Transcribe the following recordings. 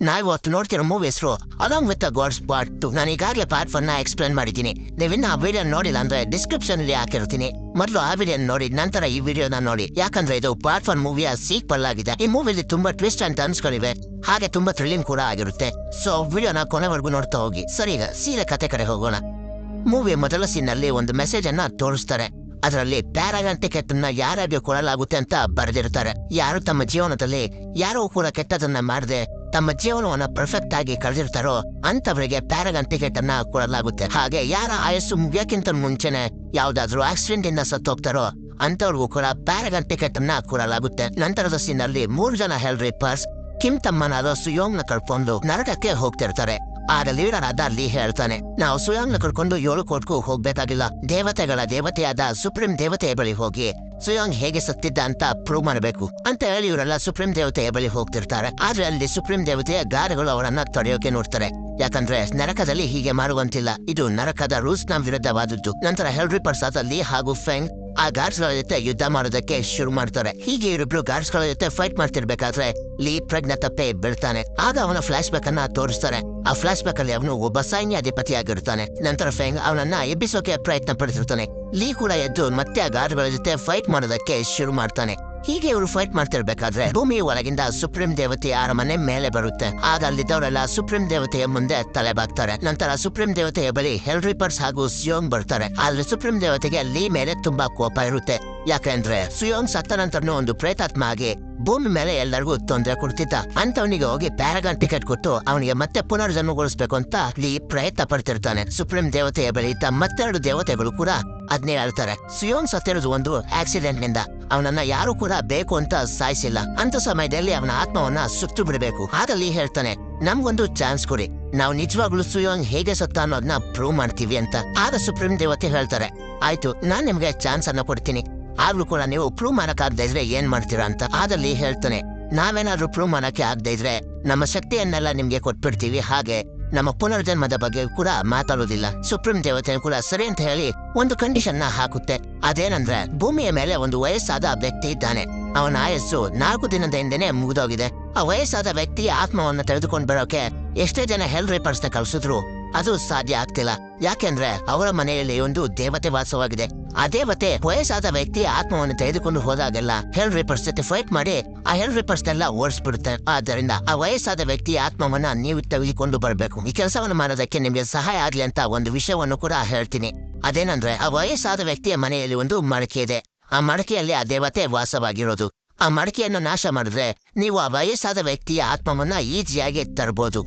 ನಾವಿವತ್ತು ನೋಡ್ತಿರೋ ಮೂವಿ ಹೆಸರು along with God's part 2. ನಾನು ಈಗಾಗಲೇ ಪಾರ್ಟ್ 1 ಎಕ್ಸ್ಪ್ಲೇನ್ ಮಾಡಿದ್ದೀನಿ. ನೀವಿನ್ನ ಆ ವಿಡಿಯೋ ನೋಡಿಲ್ಲ ಅಂದ್ರೆ ಡಿಸ್ಕ್ರಿಪ್ಷನ್ ಅಲ್ಲಿ ಹಾಕಿರ್ತೀನಿ. ಮೊದಲು ಆ ವಿಡಿಯೋ ನೋಡಿ, ನಂತರ ಈ ವಿಡಿಯೋನ ನೋಡಿ. ಯಾಕಂದ್ರೆ ಇದು ಪಾರ್ಟ್ 1 ಮೂವಿಯ ಸೀಕ್ವಲ್ ಆಗಿದೆ. ಈ ಮೂವಿಲಿ ತುಂಬಾ ಟ್ವಿಸ್ಟ್ ಅಂಡ್ ಟರ್ನ್ಸ್ಗಳಿವೆ, ಹಾಗೆ ತುಂಬಾ ಥ್ರಿಲ್ಲಿಂಗ್ ಕೂಡ ಆಗಿರುತ್ತೆ. ಸೊ ವಿಡಿಯೋನ ಕೊನೆವರೆಗೂ ನೋಡ್ತಾ ಹೋಗಿ. ಸರಿ, ಈಗ ಸೀರೆ ಕತೆ ಕಡೆ ಹೋಗೋಣ. ಮೂವಿಯ ಮೊದಲ ಸೀನ್ ಅಲ್ಲಿ ಒಂದು ಮೆಸೇಜ್ ಅನ್ನ ತೋರಿಸ್ತಾರೆ. ಅದರಲ್ಲಿ ಪ್ಯಾರಾಗನ್ ಟಿಕೆಟ್ ಅನ್ನ ಯಾರಿಗೆ ಕೊಡಲಾಗುತ್ತೆ ಅಂತ ಬರೆದಿರ್ತಾರೆ. ಯಾರು ತಮ್ಮ ಜೀವನದಲ್ಲಿ ಯಾರೋ ಕೂಡ ಕೆಟ್ಟದನ್ನ ಮಾಡದೆ ತಮ್ಮ ಜೀವನವನ್ನ ಪರ್ಫೆಕ್ಟ್ ಆಗಿ ಕಳೆದಿರ್ತಾರೋ ಅಂತವರಿಗೆ ಪ್ಯಾರಾಗನ್ ಟಿಕೆಟ್ ಅನ್ನ ಕೊಡಲಾಗುತ್ತೆ. ಹಾಗೆ ಯಾರ ಆಯಸ್ಸು ಮುಗಿಯಕ್ಕಿಂತ ಮುಂಚೆನೆ ಯಾವ್ದಾದ್ರು ಆಕ್ಸಿಡೆಂಟ್ ಇಂದ ಸತ್ತೋಗ್ತಾರೋ ಅಂತವ್ರಿಗೂ ಕೂಡ ಪ್ಯಾರಾಗನ್ ಟಿಕೆಟ್ ಅನ್ನ ಕೊಡಲಾಗುತ್ತೆ. ನಂತರದ ಸೀನ್ ಅಲ್ಲಿ 3 ಜನ ಹೆಲ್ ರಿಪ್ಪರ್ಸ್ ಕಿಮ್ ತಮ್ಮನಾದ ಸುಯೋಂಗ್ ನ ಕಳ್ಕೊಂಡು ನರಕಕ್ಕೆ ಹೋಗ್ತಿರ್ತಾರೆ. ಆಗ ಲೀಡರ್ ಆದ ಲೀ ಹೇಳ್ತಾನೆ, ನಾವು ಸುಯೋಂಗ್ ನ ಕಳ್ಕೊಂಡು 7 ಕೋಟ್ಗೂ ಹೋಗ್ಬೇಕಾಗಿಲ್ಲ. ದೇವತೆಗಳ ದೇವತೆಯಾದ ಸುಪ್ರೀಂ ದೇವತೆಯ ಬಳಿ ಹೋಗಿ ಸುಯೋಂಗ್ ಹೇಗೆ ಸತ್ತಿದ್ದ ಅಂತ ಪ್ರೂವ್ ಮಾಡಬೇಕು ಅಂತ ಹೇಳಿ ಇವರೆಲ್ಲ ಸುಪ್ರೀಂ ದೇವತೆಯ ಬಳಿ ಹೋಗ್ತಿರ್ತಾರೆ. ಆದ್ರೆ ಅಲ್ಲಿ ಸುಪ್ರೀಂ ದೇವತೆಯ ಗಾರ್ಡ್ಗಳು ಅವರನ್ನ ತಡೆಯೋಕೆ ನೋಡ್ತಾರೆ. ಯಾಕಂದ್ರೆ ನರಕದಲ್ಲಿ ಹೀಗೆ ಮಾಡುವಂತಿಲ್ಲ, ಇದು ನರಕದ ರೂಲ್ಸ್ ನ ವಿರುದ್ಧವಾದದ್ದು. ನಂತರ ಹೆಲ್ ರಿಪ್ಪರ್ಸ್ ಆದ ಲೀ ಹಾಗೂ ಫೆಂಗ್ ಆ ಗಾರ್ಡ್ಸ್ ಗಳ ಜೊತೆ ಯುದ್ಧ ಮಾಡೋದಕ್ಕೆ ಶುರು ಮಾಡ್ತಾರೆ. ಹೀಗೆ ಇವರಿಬ್ರು ಗಾರ್ಡ್ಸ್ ಗಳ ಜೊತೆ ಫೈಟ್ ಮಾಡ್ತಿರ್ಬೇಕಾದ್ರೆ ಲೀ ಪ್ರಜ್ಞೆ ತಪ್ಪೆ ಬೀಳ್ತಾನೆ. ಆಗ ಅವನ ಫ್ಲಾಶ್ ಬ್ಯಾಕ್ ಅನ್ನ ತೋರಿಸ್ತಾರೆ. ಆ ಫ್ಲಾಶ್ ಬ್ಯಾಕ್ ಅಲ್ಲಿ ಅವನು ಒಬ್ಬ ಸೈನ್ಯಾಧಿಪತಿಯಾಗಿರ್ತಾನೆ. ನಂತರ ಫೆಂಗ್ ಅವನನ್ನ ಎಬ್ಬಿಸೋಕೆ ಪ್ರಯತ್ನ ಪಡ್ತಿರ್ತಾನೆ. ಲೀ ಕೂಡ ಎದ್ದು ಮತ್ತೆ ಆ ಗಾರ್ಡ್ ಗಳ ಜೊತೆ ಫೈಟ್ ಮಾಡೋದಕ್ಕೆ ಶುರು ಮಾಡ್ತಾನೆ. ಹೀಗೆ ಇವರು ಫೈಟ್ ಮಾಡ್ತಿರ್ಬೇಕಾದ್ರೆ ಭೂಮಿ ಒಳಗಿಂದ ಸುಪ್ರೀಂ ದೇವತೆಯ ಅರಮನೆ ಮೇಲೆ ಬರುತ್ತೆ. ಆಗ ಅಲ್ಲಿದ್ದವರೆಲ್ಲ ಸುಪ್ರೀಂ ದೇವತೆಯ ಮುಂದೆ ತಲೆಬಾಗ್ತಾರೆ. ನಂತರ ಸುಪ್ರೀಂ ದೇವತೆಯ ಬಳಿ ಹೆಲ್ ರಿಪ್ಪರ್ಸ್ ಹಾಗೂ ಸುಯೋಂಗ್ ಬರ್ತಾರೆ. ಆದ್ರೆ ಸುಪ್ರೀಂ ದೇವತೆಗೆ ಲೀ ಮೇಲೆ ತುಂಬಾ ಕೋಪ ಇರುತ್ತೆ. ಯಾಕಂದ್ರೆ ಸುಯೋಂಗ್ ಸತ್ತ ನಂತರನೂ ಒಂದು ಪ್ರೇತಾತ್ಮ ಆಗಿ ಭೂಮಿ ಮೇಲೆ ಎಲ್ಲರಿಗೂ ತೊಂದರೆ ಕೊಡ್ತಿದ್ದ. ಅಂತವನಿಗೆ ಹೋಗಿ ಪ್ಯಾರಾಗನ್ ಟಿಕೆಟ್ ಕೊಟ್ಟು ಅವನಿಗೆ ಮತ್ತೆ ಪುನರ್ಜನ್ಮಗೊಳಿಸ್ಬೇಕು ಅಂತ ಲೀ ಪ್ರಯತ್ನ ಪಡ್ತಿರ್ತಾನೆ. ಸುಪ್ರೀಂ ದೇವತೆಯ ಬಳಿ ಇದ್ದ ಮತ್ತೆರಡು ದೇವತೆಗಳು ಕೂಡ ಅದ್ನೇ ಹೇಳ್ತಾರೆ. ಸುಯೋಂಗ್ ಸತ್ತಿರೋದು ಒಂದು ಆಕ್ಸಿಡೆಂಟ್ ನಿಂದ, ಅವನನ್ನ ಯಾರು ಕೂಡ ಬೇಕು ಅಂತ ಸಾಯಿಸಿಲ್ಲ. ಅಂತ ಸಮಯದಲ್ಲಿ ಅವನ ಆತ್ಮವನ್ನ ಸುಟ್ಟು ಬಿಡಬೇಕು. ಆಗ ಲೀ ಹೇಳ್ತಾನೆ, ನಮ್ಗೊಂದು ಚಾನ್ಸ್ ಕೊಡಿ, ನಾವು ನಿಜವಾಗ್ಲೂ ಸುಯೋಂಗ್ ಹೇಗೆ ಸತ್ತ ಅನ್ನೋದನ್ನ ಪ್ರೂವ್ ಮಾಡ್ತೀವಿ ಅಂತ. ಆಗ ಸುಪ್ರೀಂ ದೇವತೆ ಹೇಳ್ತಾರೆ, ಆಯ್ತು, ನಾನ್ ನಿಮ್ಗೆ ಚಾನ್ಸ್ ಅನ್ನ ಕೊಡ್ತೀನಿ, ಆಗ್ಲೂ ಕೂಡ ನೀವು ಪ್ರೂವ್ ಮಾಡಕ್ಕಾಗದೇ ಇದ್ರೆ ಏನ್ ಮಾಡ್ತೀರಾ ಅಂತ. ಆಗ ಲೀ ಹೇಳ್ತಾನೆ, ನಾವೇನಾದ್ರೂ ಪ್ರೂವ್ ಮಾಡಕ್ಕೆ ಆಗದೆ ಇದ್ರೆ ನಮ್ಮ ಶಕ್ತಿಯನ್ನೆಲ್ಲ ನಿಮ್ಗೆ ಕೊಟ್ಬಿಡ್ತೀವಿ, ಹಾಗೆ ನಮ್ಮ ಪುನರ್ಜನ್ಮದ ಬಗ್ಗೆ ಕೂಡ ಮಾತಾಡೋದಿಲ್ಲ. ಸುಪ್ರೀಂ ದೇವತೆ ಕೂಡ ಸರಿ ಅಂತ ಹೇಳಿ ಒಂದು ಕಂಡೀಷನ್ ನ ಹಾಕುತ್ತೆ. ಅದೇನಂದ್ರೆ ಭೂಮಿಯ ಮೇಲೆ ಒಂದು ವಯಸ್ಸಾದ ವ್ಯಕ್ತಿ ಇದ್ದಾನೆ. ಅವನ ಆಯಸ್ಸು 4 ದಿನದ ಹಿಂದೆನೆ ಮುಗಿದೋಗಿದೆ. ಆ ವಯಸ್ಸಾದ ವ್ಯಕ್ತಿಯ ಆತ್ಮವನ್ನು ತೆಗೆದುಕೊಂಡು ಬರೋಕೆ ಎಷ್ಟೇ ಜನ ಹೆಲ್ ರಿಪ್ಪರ್ಸ್ ನ ಕಳಿಸಿದ್ರು ಅದು ಸಾಧ್ಯ ಆಗ್ತಿಲ್ಲ. ಯಾಕೆಂದ್ರೆ ಅವರ ಮನೆಯಲ್ಲಿ ಒಂದು ದೇವತೆ ವಾಸವಾಗಿದೆ. ಆ ದೇವತೆ ವಯಸ್ಸಾದ ವ್ಯಕ್ತಿಯ ಆತ್ಮವನ್ನು ತೆಗೆದುಕೊಂಡು ಹೋದಾಗೆಲ್ಲ ಹೆಲ್ ರಿಪ್ಪರ್ಸ್ ಜೊತೆ ಫೈಟ್ ಮಾಡಿ ಆ ಹೆಲ್ ರಿಪ್ಪರ್ಸ್ ನೆಲ್ಲ ಓಡಿಸ್ಬಿಡುತ್ತೆ. ಆದ್ದರಿಂದ ಆ ವಯಸ್ಸಾದ ವ್ಯಕ್ತಿಯ ಆತ್ಮವನ್ನ ನೀವು ತೆಗೆದುಕೊಂಡು ಬರಬೇಕು. ಈ ಕೆಲಸವನ್ನು ಮಾಡೋದಕ್ಕೆ ನಿಮ್ಗೆ ಸಹಾಯ ಆಗ್ಲಿ ಅಂತ ಒಂದು ವಿಷಯವನ್ನು ಕೂಡ ಹೇಳ್ತೀನಿ. ಅದೇನಂದ್ರೆ ಆ ವಯಸ್ಸಾದ ವ್ಯಕ್ತಿಯ ಮನೆಯಲ್ಲಿ ಒಂದು ಮಡಕೆ ಇದೆ. ಆ ಮಡಕೆಯಲ್ಲಿ ಆ ದೇವತೆ ವಾಸವಾಗಿರೋದು. ಆ ಮಡಕೆಯನ್ನು ನಾಶ ಮಾಡಿದ್ರೆ ನೀವು ಆ ವಯಸ್ಸಾದ ವ್ಯಕ್ತಿಯ ಆತ್ಮವನ್ನ ಈಜಿಯಾಗಿ ತರಬಹುದು.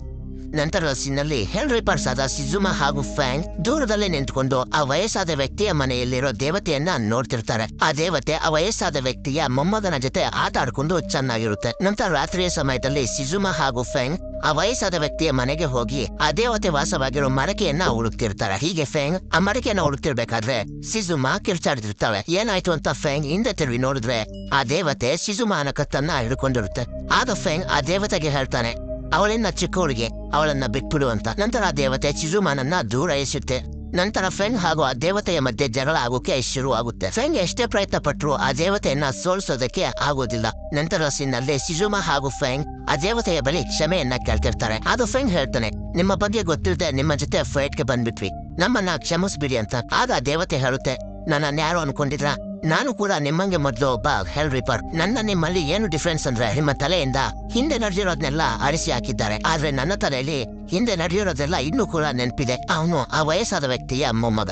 ನಂತರದ ಸೀನಲ್ಲಿ ಹೆಲ್ ರಿಪ್ಪರ್ಸ್ ಆದ ಸಿಜುಮಾ ಹಾಗೂ ಫ್ಯಾಂಗ್ ದೂರದಲ್ಲೇ ನಿಂತ್ಕೊಂಡು ಆ ವಯಸ್ಸಾದ ವ್ಯಕ್ತಿಯ ಮನೆಯಲ್ಲಿರೋ ದೇವತೆಯನ್ನ ನೋಡ್ತಿರ್ತಾರೆ. ಆ ದೇವತೆ ಆ ವಯಸ್ಸಾದ ವ್ಯಕ್ತಿಯ ಮೊಮ್ಮಗನ ಜೊತೆ ಆಟ ಆಡ್ಕೊಂಡು ಚೆನ್ನಾಗಿರುತ್ತೆ. ನಂತರ ರಾತ್ರಿಯ ಸಮಯದಲ್ಲಿ ಸಿಜುಮಾ ಹಾಗೂ ಫ್ಯಾಂಗ್ ಆ ವಯಸ್ಸಾದ ವ್ಯಕ್ತಿಯ ಮನೆಗೆ ಹೋಗಿ ಆ ದೇವತೆ ವಾಸವಾಗಿರೋ ಮಡಕೆಯನ್ನ ಹುಡುಕ್ತಿರ್ತಾರೆ. ಹೀಗೆ ಫೆಂಗ್ ಆ ಮಡಕೆಯನ್ನ ಹುಡುಕ್ತಿರ್ಬೇಕಾದ್ರೆ ಸಿಜುಮಾ ಕಿರ್ಚಾಡ್ತಿರ್ತಾಳೆ. ಏನಾಯ್ತು ಅಂತ ಫೆಂಗ್ ಹಿಂದೆ ತಿರುಗಿ ನೋಡಿದ್ರೆ ಆ ದೇವತೆ ಸಿಜುಮಾನ ಕತ್ತನ್ನ ಹಿಡ್ಕೊಂಡಿರುತ್ತೆ. ಆಗ ಫೆಂಗ್ ಆ ದೇವತೆಗೆ ಹೇಳ್ತಾನೆ, ಅವಳಿನ್ನ ಚಿಕ್ಕ ಹುಡುಗಿ, ಅವಳನ್ನ ಬಿಟ್ಬಿಡು ಅಂತ. ನಂತರ ಆ ದೇವತೆ ಚಿಜುಮಾನನ್ನ ದೂರ ಎಸೆಯುತ್ತೆ. ನಂತರ ಫೆಂಗ್ ಹಾಗೂ ಆ ದೇವತೆಯ ಮಧ್ಯೆ ಜಗಳ ಆಗೋಕೆ ಶುರು ಆಗುತ್ತೆ. ಫೆಂಗ್ ಎಷ್ಟೇ ಪ್ರಯತ್ನ ಪಟ್ಟರು ಆ ದೇವತೆಯನ್ನ ಸೋಲಿಸೋದಕ್ಕೆ ಆಗೋದಿಲ್ಲ. ನಂತರ ಸೀನಲ್ಲಿ ಸಿಜುಮಾ ಹಾಗೂ ಫೆಂಗ್ ಆ ದೇವತೆಯ ಬಳಿ ಕ್ಷಮೆಯನ್ನ ಕೇಳ್ತಿರ್ತಾರೆ. ಅದು ಫೆಂಗ್ ಹೇಳ್ತಾನೆ, ನಿಮ್ಮ ಬಗ್ಗೆ ಗೊತ್ತಿಲ್ಲದೆ ನಿಮ್ಮ ಜೊತೆ ಫೈಟ್ಗೆ ಬಂದ್ಬಿಟ್ವಿ, ನಮ್ಮನ್ನ ಕ್ಷಮಿಸ್ಬಿಡಿ ಅಂತ. ಆಗ ಆ ದೇವತೆ ಹೇಳುತ್ತೆ, ನನ್ನ ಯಾರು ಅನ್ಕೊಂಡಿದ್ರ, ನಾನು ಕೂಡ ನಿಮ್ಮಂಗೆ ಮೊದಲು ಒಬ್ಬ ಹೆಲ್ ರಿಪ್ಪರ್. ನನ್ನ ನಿಮ್ಮಲ್ಲಿ ಏನು ಡಿಫ್ರೆನ್ಸ್ ಅಂದ್ರೆ ನಿಮ್ಮ ತಲೆಯಿಂದ ಹಿಂದೆ ನಡೆದಿರೋದ್ನೆಲ್ಲ ಅಳಿಸಿ ಹಾಕಿದ್ದಾರೆ, ಆದ್ರೆ ನನ್ನ ತಲೆಯಲ್ಲಿ ಹಿಂದೆ ನಡೆದಿರೋದೆಲ್ಲ ಇನ್ನೂ ಕೂಡ ನೆನಪಿದೆ. ಅವನು ಆ ವಯಸ್ಸಾದ ವ್ಯಕ್ತಿಯ ಮೊಮ್ಮಗ.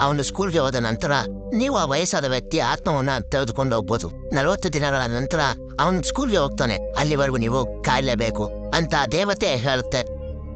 ಅವನು ಸ್ಕೂಲ್ಗೆ ಹೋದ ನಂತರ ನೀವು ಆ ವಯಸ್ಸಾದ ವ್ಯಕ್ತಿಯ ಆತ್ಮವನ್ನ ತೆಗೆದುಕೊಂಡು ಹೋಗ್ಬೋದು. 40 ದಿನಗಳ ನಂತರ ಅವನು ಸ್ಕೂಲ್ಗೆ ಹೋಗ್ತಾನೆ, ಅಲ್ಲಿವರೆಗೂ ನೀವು ಕಾಯಲೇಬೇಕು ಅಂತ ದೇವತೆ ಹೇಳುತ್ತೆ.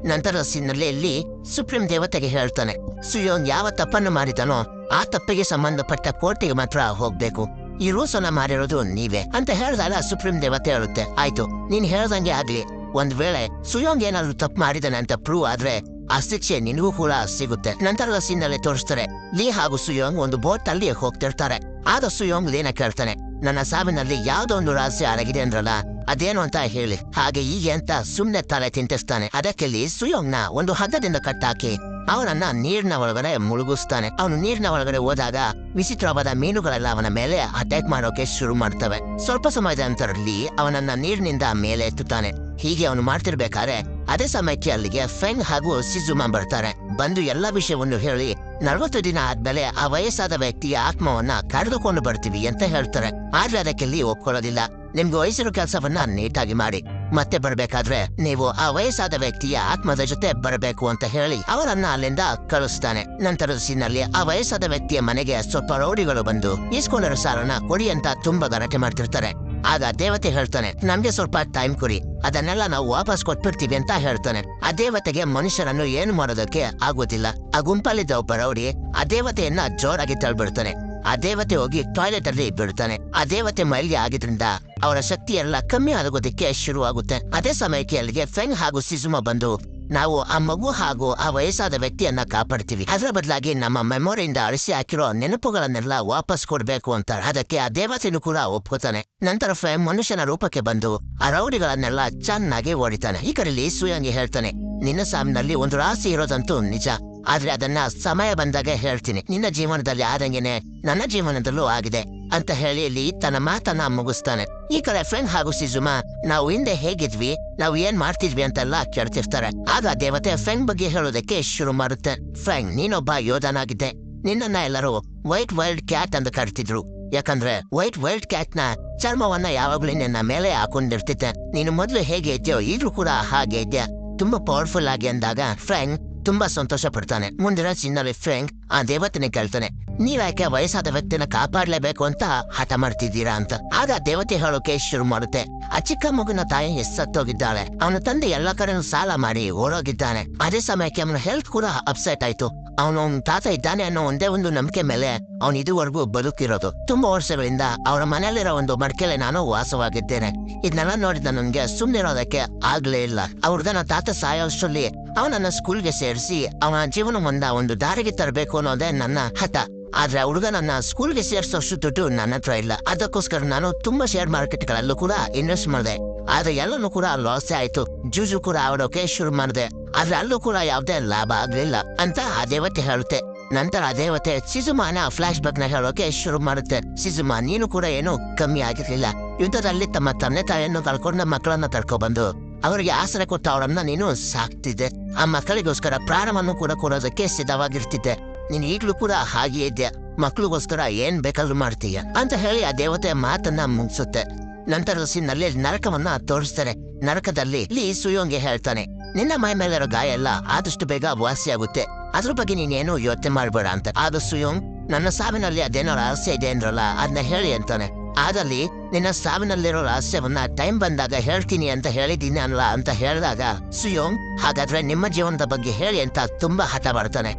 ನಂತರ ಸೀನಲ್ಲಿ ಸುಪ್ರೀಂ ದೇವತೆಗೆ ಹೇಳ್ತಾನೆ, ಸುಯೋಂಗ್ ಯಾವ ತಪ್ಪನ್ನು ಮಾಡಿದನೋ ಆ ತಪ್ಪಿಗೆ ಸಂಬಂಧಪಟ್ಟ ಕೋರ್ಟಿಗೆ ಮಾತ್ರ ಹೋಗ್ಬೇಕು. ಈ ರೂಲ್ಸ್ ಅನ್ನ ಮಾಡಿರೋದು ನೀವೇ ಅಂತ ಹೇಳಿದಾಗ ಸುಪ್ರೀಂ ದೇವತೆ ಹೇಳುತ್ತೆ, ಆಯ್ತು, ನೀನ್ ಹೇಳ್ದಂಗೆ ಆಗ್ಲಿ. ಒಂದ್ ವೇಳೆ ಸುಯೋಂಗ್ ಏನಾದ್ರು ತಪ್ಪು ಮಾಡಿದಾನೆ ಅಂತ ಪ್ರೂವ್ ಆದ್ರೆ ಆ ಶಿಕ್ಷೆ ನಿನಗೂ ಕೂಡ ಸಿಗುತ್ತೆ. ನಂತರದ ಸೀನಲ್ಲಿ ತೋರಿಸ್ತಾರೆ, ಲೀ ಹಾಗೂ ಸುಯೋಂಗ್ ಒಂದು ಬೋಟ್ ಅಲ್ಲಿ ಹೋಗ್ತಿರ್ತಾರೆ. ಆಗ ಸುಯೋಂಗ್ ಲೀನ ಕೇಳ್ತಾನೆ, ನನ್ನ ಸಾವಿನಲ್ಲಿ ಯಾವ್ದೋ ಒಂದು ರಹಸ್ಯ ಅಡಗಿದೆ ಅಂದ್ರಲ್ಲ, ಅದೇನು ಅಂತ ಹೇಳಿ. ಹಾಗೆ ಹೀಗೆ ಅಂತ ಸುಮ್ನೆ ತಲೆ ತಿಂಟಿಸ್ತಾನೆ. ಅದಕ್ಕೆ ಲೀ ಸುಯೋಂಗ್ ನ ಒಂದು ಹಗ್ಗದಿಂದ ಕಟ್ಟಾಕಿ ಅವನನ್ನ ನೀರಿನ ಒಳಗಡೆ ಮುಳುಗಿಸ್ತಾನೆ. ಅವನು ನೀರಿನ ಒಳಗಡೆ ಹೋದಾಗ ವಿಚಿತ್ರವಾದ ಮೀನುಗಳೆಲ್ಲ ಅವನ ಮೇಲೆ ಅಟ್ಯಾಕ್ ಮಾಡೋಕೆ ಶುರು ಮಾಡ್ತವೆ. ಸ್ವಲ್ಪ ಸಮಯದ ನಂತರದಲ್ಲಿ ಅವನನ್ನ ನೀರಿನಿಂದ ಮೇಲೆ ಎತ್ತುತ್ತಾನೆ. ಹೀಗೆ ಅವನು ಮಾಡ್ತಿರ್ಬೇಕಾದ್ರೆ ಅದೇ ಸಮಯಕ್ಕೆ ಅಲ್ಲಿಗೆ ಫೆಂಗ್ ಹಾಗೂ ಸಿಜುಮಾ ಬರ್ತಾರೆ. ಬಂದು ಎಲ್ಲಾ ವಿಷಯವನ್ನು ಹೇಳಿ 40 ದಿನ ಆದ್ಮೇಲೆ ಆ ವಯಸ್ಸಾದ ವ್ಯಕ್ತಿಯ ಆತ್ಮವನ್ನ ಕರೆದುಕೊಂಡು ಬರ್ತೀವಿ ಅಂತ ಹೇಳ್ತಾರೆ. ಆದ್ರೆ ಅದಕ್ಕೆ ಲೀ ಒಪ್ಕೊಳ್ಳೋದಿಲ್ಲ. ನಿಮ್ಗೆ ವಯಸ್ಸಿರೋ ಕೆಲಸವನ್ನ ನೀಟಾಗಿ ಮಾಡಿ, ಮತ್ತೆ ಬರ್ಬೇಕಾದ್ರೆ ನೀವು ಆ ವಯಸ್ಸಾದ ವ್ಯಕ್ತಿಯ ಆತ್ಮದ ಜೊತೆ ಬರಬೇಕು ಅಂತ ಹೇಳಿ ಅವರನ್ನ ಅಲ್ಲಿಂದ ಕಳಿಸ್ತಾನೆ. ನಂತರದ ಸೀನಲ್ಲಿ ಆ ವಯಸ್ಸಾದ ವ್ಯಕ್ತಿಯ ಮನೆಗೆ ಸ್ವಲ್ಪ ರೌಡಿಗಳು ಬಂದು ಈಸ್ಕೊಂಡಿರೋ ಸಾಲನ ಕೊಡಿ ಅಂತ ತುಂಬಾ ಗಲಾಟೆ ಮಾಡ್ತಿರ್ತಾರೆ. ಆಗ ದೇವತೆ ಹೇಳ್ತಾನೆ, ನಮ್ಗೆ ಸ್ವಲ್ಪ ಟೈಮ್ ಕೊಡಿ, ಅದನ್ನೆಲ್ಲ ನಾವು ವಾಪಸ್ ಕೊಟ್ಬಿಡ್ತೀವಿ ಅಂತ ಹೇಳ್ತಾನೆ. ಆ ದೇವತೆಗೆ ಮನುಷ್ಯರನ್ನು ಏನು ಮಾಡೋದಕ್ಕೆ ಆಗೋದಿಲ್ಲ. ಆ ಗುಂಪಲ್ಲಿದ್ದ ಒಬ್ಬ ರೌಡಿ ಆ ದೇವತೆಯನ್ನ ಜೋರಾಗಿ ತಳ್ಬಿಡ್ತಾನೆ. ಆ ದೇವತೆ ಹೋಗಿ ಟಾಯ್ಲೆಟ್ ಅಲ್ಲಿ ಬಿಡ್ತಾನೆ. ಆ ದೇವತೆ ಮೈಲಿಗೆ ಆಗಿದ್ರಿಂದ ಅವರ ಶಕ್ತಿ ಎಲ್ಲ ಕಮ್ಮಿ ಆಗೋದಕ್ಕೆ ಶುರುವಾಗುತ್ತೆ. ಅದೇ ಸಮಯಕ್ಕೆ ಅಲ್ಲಿಗೆ ಫೆಂಗ್ ಹಾಗೂ ಸಿಜುಮಾ ಬಂದು, ನಾವು ಆ ಮಗು ಹಾಗೂ ಆ ವಯಸ್ಸಾದ ವ್ಯಕ್ತಿಯನ್ನ ಕಾಪಾಡ್ತೀವಿ, ಅದರ ಬದಲಾಗಿ ನಮ್ಮ ಮೆಮೊರಿಯಿಂದ ಅಳಿಸಿ ಹಾಕಿರೋ ನೆನಪುಗಳನ್ನೆಲ್ಲ ವಾಪಸ್ ಕೊಡ್ಬೇಕು ಅಂತ. ಅದಕ್ಕೆ ಆ ದೇವತೆನೂ ಕೂಡ ಒಪ್ಕೋತಾನೆ. ನಂತರ ಫೆಂಗ್ ಮನುಷ್ಯನ ರೂಪಕ್ಕೆ ಬಂದು ಆ ರೌಡಿಗಳನ್ನೆಲ್ಲ ಚೆನ್ನಾಗಿ ಹೊಡಿತಾನೆ. ಈ ಕಡೆಯಲ್ಲಿ ಸುಯಾಂಗಿ ಹೇಳ್ತಾನೆ, ನಿನ್ನ ಸಾಮಿನಲ್ಲಿ ಒಂದು ರಾಶಿ ಇರೋದಂತೂ ನಿಜ, ಆದ್ರೆ ಅದನ್ನ ಸಮಯ ಬಂದಾಗ ಹೇಳ್ತೀನಿ. ನಿನ್ನ ಜೀವನದಲ್ಲಿ ಆದಂಗೆನೆ ನನ್ನ ಜೀವನದಲ್ಲೂ ಆಗಿದೆ ಅಂತ ಹೇಳಿ ಇಲ್ಲಿ ತನ್ನ ಮಾತನ್ನ ಮುಗಿಸ್ತಾನೆ. ಈ ಕಡೆ ಫೆಂಗ್ ಹಾಗೂ ಸಿಜುಮಾ ನಾವು ಹಿಂದೆ ಹೇಗಿದ್ವಿ, ನಾವು ಏನ್ ಮಾಡ್ತಿದ್ವಿ ಅಂತೆಲ್ಲ ಕೇಳ್ತಿರ್ತಾರೆ. ಆಗ ದೇವತೆ ಫೆಂಗ್ ಬಗ್ಗೆ ಹೇಳೋದಕ್ಕೆ ಶುರು ಮಾಡುತ್ತೆ. ಫೆಂಗ್, ನೀನೊಬ್ಬ ಯೋಧನಾಗಿದ್ದೆ. ನಿನ್ನನ್ನ ಎಲ್ಲರೂ ವೈಟ್ ವೈಲ್ಡ್ ಕ್ಯಾಟ್ ಅಂತ ಕರಿತಿದ್ರು. ಯಾಕಂದ್ರೆ ವೈಟ್ ವೈಲ್ಡ್ ಕ್ಯಾಟ್ ನ ಚರ್ಮವನ್ನ ಯಾವಾಗ್ಲೂ ನಿನ್ನ ಮೇಲೆ ಹಾಕೊಂಡಿರ್ತಿದ್ದೆ. ನೀನು ಮೊದ್ಲು ಹೇಗೆ ಇದ್ಯೋ ಈಗ್ಲೂ ಕೂಡ ಹಾಗೆ ಇದ್ಯಾ, ತುಂಬಾ ಪವರ್ಫುಲ್ ಆಗಿ ಅಂದಾಗ ಫೆಂಗ್ ತುಂಬಾ ಸಂತೋಷ ಪಡ್ತಾನೆ. ಮುಂದಿನ ಸೀನಲ್ಲಿ ಫೆಂಗ್ ಆ ದೇವತೆನೆ ಕೇಳ್ತಾನೆ, ನೀವ್ಯಾಕೆ ವಯಸ್ಸಾದ ವ್ಯಕ್ತಿನ ಕಾಪಾಡ್ಲೇಬೇಕು ಅಂತ ಹಠ ಮಾಡ್ತಿದ್ದೀರಾ ಅಂತ. ಆಗ ದೇವತೆ ಹೇಳೋಕೆ ಶುರು ಮಾಡುತ್ತೆ, ಆ ಚಿಕ್ಕ ಮಗುನ ತಾಯಿ ಸತ್ತೋಗಿದ್ದಾಳೆ, ಅವನ ತಂದೆ ಎಲ್ಲಾ ಕಡೆನೂ ಸಾಲ ಮಾಡಿ ಓಡೋಗಿದ್ದಾನೆ. ಅದೇ ಸಮಯಕ್ಕೆ ಅವನ ಹೆಲ್ತ್ ಕೂಡ ಅಪ್ಸೆಟ್ ಆಯ್ತು. ಅವನು ತಾತ ಇದ್ದಾನೆ ಅನ್ನೋ ಒಂದೇ ಒಂದು ನಂಬಿಕೆ ಮೇಲೆ ಅವನು ಇದುವರೆಗೂ ಬದುಕಿರೋದು. ತುಂಬಾ ವರ್ಷಗಳಿಂದ ಅವರ ಮನೆಯಲ್ಲಿರೋ ಒಂದು ಮಡಿಕೆಲೆ ನಾನು ವಾಸವಾಗಿದ್ದೇನೆ. ಇದನ್ನೆಲ್ಲ ನೋಡಿದ ನನ್ಗೆ ಸುಮ್ನಿರೋದಕ್ಕೆ ಆಗ್ಲೇ ಇಲ್ಲ. ಅವ್ರದನ್ನ ತಾತ ಸಾಯೋಷ್ಟರಲ್ಲಿ ಅವನನ್ನ ಸ್ಕೂಲ್ಗೆ ಸೇರಿಸಿ ಅವನ ಜೀವನವನ್ನ ಒಂದು ದಾರಿಗೆ ತರಬೇಕು ಅನ್ನೋದೇ ನನ್ನ ಹಠ. ಆದ್ರೆ ಹುಡುಗ ನನ್ನ ಸ್ಕೂಲ್ಗೆ ಸೇರಿಸೋಷ್ಟು ದುಡ್ಡು ನನ್ನ ಹತ್ರ ಇಲ್ಲ. ಅದಕ್ಕೋಸ್ಕರ ನಾನು ತುಂಬಾ ಶೇರ್ ಮಾರ್ಕೆಟ್ಗಳಲ್ಲೂ ಕೂಡ ಇನ್ವೆಸ್ಟ್ ಮಾಡಿದೆ. ಆದ್ರೆ ಎಲ್ಲನೂ ಕೂಡ ಲಾಸ್ ಆಯ್ತು. ಜೂಜು ಕೂಡ ಆಡೋಕೆ ಶುರು ಮಾಡಿದೆ, ಆದ್ರೆ ಅಲ್ಲೂ ಕೂಡ ಯಾವ್ದೇ ಲಾಭ ಆಗ್ಲಿಲ್ಲ ಅಂತ ಆ ದೇವತೆ ಹೇಳುತ್ತೆ. ನಂತರ ಆ ದೇವತೆ ಸಿಜುಮಾನ ಫ್ಲಾಶ್ ಬ್ಯಾಕ್ ನ ಹೇಳೋಕೆ ಶುರು ಮಾಡುತ್ತೆ. ಸಿಜುಮಾ, ನೀನು ಕೂಡ ಏನು ಕಮ್ಮಿ ಆಗಿರ್ಲಿಲ್ಲ. ಯುದ್ಧದಲ್ಲಿ ತಮ್ಮ ತಂದೆ ತಾಯಿಯನ್ನು ಕಳ್ಕೊಂಡ ಮಕ್ಕಳನ್ನ ತಡ್ಕೊಬಂದು ಅವರಿಗೆ ಆಸರೆ ಕೊಟ್ಟ ಅವರನ್ನ ನೀನು ಸಾಕ್ತಿದ್ದೆ. ಆ ಮಕ್ಕಳಿಗೋಸ್ಕರ ಪ್ರಾಣವನ್ನು ಕೂಡ ಕೊಡೋದಕ್ಕೆ ಸಿದ್ಧವಾಗಿರ್ತಿದ್ದೆ. ನೀನ್ ಈಗ್ಲೂ ಕೂಡ ಹಾಗೆ ಇದ್ಯಾ, ಮಕ್ಳಿಗೋಸ್ಕರ ಏನ್ ಬೇಕಾದ್ರೂ ಮಾಡ್ತೀಯ ಅಂತ ಹೇಳಿ ಆ ದೇವತೆ ಮಾತನ್ನ ಮುಗಿಸುತ್ತೆ. ನಂತರದ ಸೀನ್ನಲ್ಲಿ ನರಕವನ್ನ ತೋರಿಸ್ತಾರೆ. ನರಕದಲ್ಲಿ ಲೀ ಸುಯೋಂಗೆ ಹೇಳ್ತಾನೆ, ನಿನ್ನ ಮೈ ಮೇಲಿರೋ ಗಾಯ ಎಲ್ಲ ಆದಷ್ಟು ಬೇಗ ವಾಸಿಯಾಗುತ್ತೆ, ಅದ್ರ ಬಗ್ಗೆ ನೀನೇನು ಯೋಚನೆ ಮಾಡ್ಬೇಡ ಅಂತ. ಆಗ ಸುಯೋಂಗ್, ನನ್ನ ಸಾವಿನಲ್ಲಿ ಅದೇನೋ ರಹಸ್ಯ ಇದೆ ಅಂದ್ರಲ್ಲ, ಅದನ್ನ ಹೇಳಿ ಅಂತಾನೆ. ಆದಲ್ಲಿ ನಿನ್ನ ಸಾವಿನಲ್ಲಿರೋ ರಹಸ್ಯವನ್ನ ಟೈಮ್ ಬಂದಾಗ ಹೇಳ್ತೀನಿ ಅಂತ ಹೇಳಿದ್ದೀನಿ ಅಲ್ಲ ಅಂತ ಹೇಳಿದಾಗ ಸುಯೋಂಗ್, ಹಾಗಾದ್ರೆ ನಿಮ್ಮ ಜೀವನದ ಬಗ್ಗೆ ಹೇಳಿ ಅಂತ ತುಂಬಾ ಹಠ ಮಾಡ್ತಾನೆ.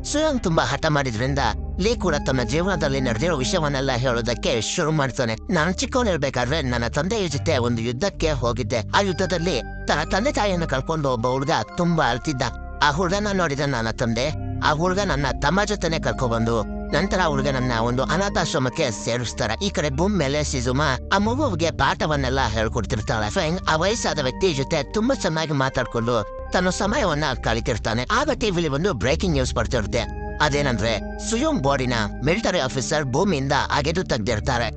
ಸುಯೋಂಗ್ ತುಂಬಾ ಹಠ ಮಾಡಿದ್ರಿಂದ ಲೀ ಕೂಡ ತನ್ನ ಜೀವನದಲ್ಲಿ ನಡೆದಿರೋ ವಿಷಯವನ್ನೆಲ್ಲ ಹೇಳೋದಕ್ಕೆ ಶುರು ಮಾಡ್ತಾನೆ. ನಾನು ಚಿಕ್ಕವನಿರ್ಬೇಕಾದ್ರೆ ನನ್ನ ತಂದೆಯ ಜೊತೆ ಒಂದು ಯುದ್ಧಕ್ಕೆ ಹೋಗಿದ್ದೆ. ಆ ಯುದ್ಧದಲ್ಲಿ ತನ್ನ ತಂದೆ ತಾಯಿಯನ್ನು ಕಳ್ಕೊಂಡು ಒಬ್ಬ ಹುಡುಗ ತುಂಬಾ ಅಳ್ತಿದ್ದ. ಆ ಹುಡುಗನ ನೋಡಿದ ನನ್ನ ತಂದೆ ಆ ಹುಡುಗ ನನ್ನ ತಮ್ಮ ಜೊತೆನೆ ಕರ್ಕೊಬಂದು ನಂತರ ಆ ಹುಡುಗನನ್ನ ಒಂದು ಅನಾಥಾಶ್ರಮಕ್ಕೆ ಸೇರಿಸ್ತಾರೆ. ಈ ಕಡೆ ಭೂಮಿ ಮೇಲೆ ಸಿಜುಮಾ ಆ ಮಗುವಿಗೆ ಪಾಠವನ್ನೆಲ್ಲ ಹೇಳ್ಕೊಡ್ತಿರ್ತಾಳೆ. ಫೆಂಗ್ ಆ ವಯಸ್ಸಾದ ವ್ಯಕ್ತಿ ಜೊತೆ ತುಂಬಾ ಚೆನ್ನಾಗಿ ಮಾತಾಡ್ಕೊಂಡು ತನ್ನ ಸಮಯವನ್ನ ಕಳಿತಿರ್ತಾನೆ. ಆಗ ಟಿವಿಲಿ ಒಂದು ಬ್ರೇಕಿಂಗ್ ನ್ಯೂಸ್ ಬರ್ತಿರುತ್ತೆ. ಅದೇನಂದ್ರೆ ಸುಯೋಂಗ್ ಬಾಡಿನ ಮಿಲಿಟರಿ ಆಫೀಸರ್ ಭೂಮಿಯಿಂದ ಅಗೆದು ತೆಗ್ದಿರ್ತಾರೆ.